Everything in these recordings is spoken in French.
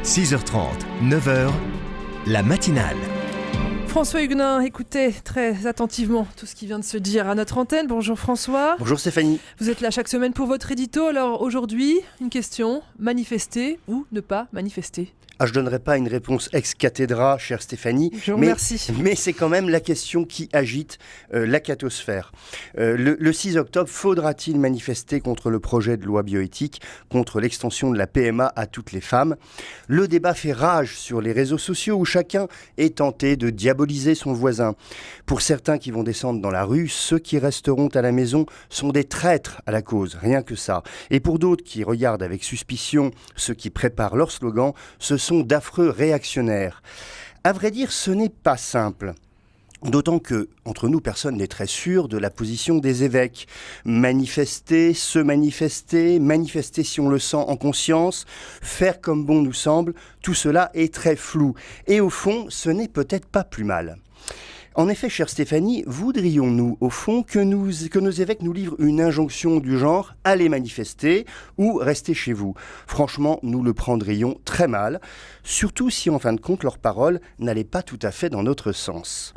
6h30, 9h, la matinale. François Huguenin, écoutez très attentivement tout ce qui vient de se dire à notre antenne. Bonjour François. Bonjour Stéphanie. Vous êtes là chaque semaine pour votre édito. Alors aujourd'hui, une question, manifester ou ne pas manifester ? Je ne donnerai pas une réponse ex cathedra, chère Stéphanie, Je vous remercie. mais c'est quand même la question qui agite la cathosphère. Le 6 octobre, faudra-t-il manifester contre le projet de loi bioéthique, contre l'extension de la PMA à toutes les femmes ? Le débat fait rage sur les réseaux sociaux où chacun est tenté de diaboliser son voisin. Pour certains qui vont descendre dans la rue, ceux qui resteront à la maison sont des traîtres à la cause, rien que ça. Et pour d'autres qui regardent avec suspicion ceux qui préparent leur slogan, ce sont d'affreux réactionnaires. À vrai dire, ce n'est pas simple. D'autant que, entre nous, personne n'est très sûr de la position des évêques. Manifester, se manifester, manifester si on le sent en conscience, faire comme bon nous semble, tout cela est très flou. Et au fond, ce n'est peut-être pas plus mal. En effet, chère Stéphanie, voudrions-nous, au fond, que nos évêques nous livrent une injonction du genre « allez manifester » ou « restez chez vous ». Franchement, nous le prendrions très mal, surtout si, en fin de compte, leurs paroles n'allaient pas tout à fait dans notre sens.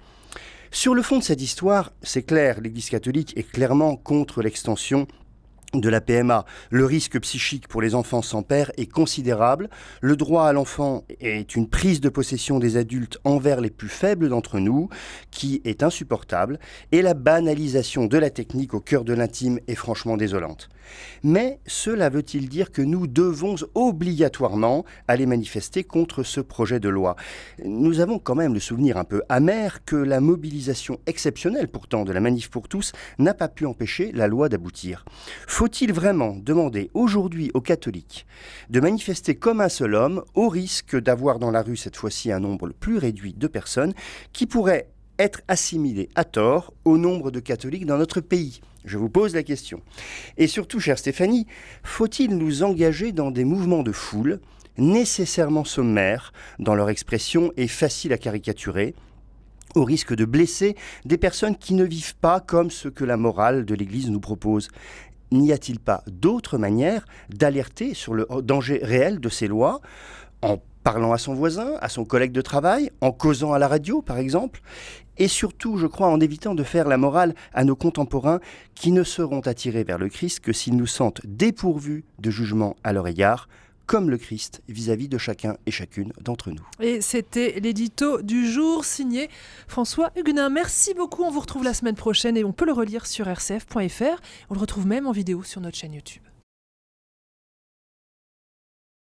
Sur le fond de cette histoire, c'est clair, l'Église catholique est clairement contre l'extension de la PMA. Le risque psychique pour les enfants sans père est considérable. Le droit à l'enfant est une prise de possession des adultes envers les plus faibles d'entre nous, qui est insupportable. Et la banalisation de la technique au cœur de l'intime est franchement désolante. Mais cela veut-il dire que nous devons obligatoirement aller manifester contre ce projet de loi ? Nous avons quand même le souvenir un peu amer que la mobilisation exceptionnelle pourtant de la Manif pour tous n'a pas pu empêcher la loi d'aboutir. Faut-il vraiment demander aujourd'hui aux catholiques de manifester comme un seul homme au risque d'avoir dans la rue cette fois-ci un nombre plus réduit de personnes qui pourraient être assimilées à tort au nombre de catholiques dans notre pays ? Je vous pose la question. Et surtout, chère Stéphanie, faut-il nous engager dans des mouvements de foule nécessairement sommaires dans leur expression et faciles à caricaturer, au risque de blesser des personnes qui ne vivent pas comme ce que la morale de l'Église nous propose ? N'y a-t-il pas d'autre manière d'alerter sur le danger réel de ces lois, en parlant à son voisin, à son collègue de travail, en causant à la radio par exemple, et surtout, je crois, en évitant de faire la morale à nos contemporains qui ne seront attirés vers le Christ que s'ils nous sentent dépourvus de jugement à leur égard, comme le Christ vis-à-vis de chacun et chacune d'entre nous. Et c'était l'édito du jour signé François Huguenin. Merci beaucoup, on vous retrouve la semaine prochaine et on peut le relire sur rcf.fr. On le retrouve même en vidéo sur notre chaîne YouTube.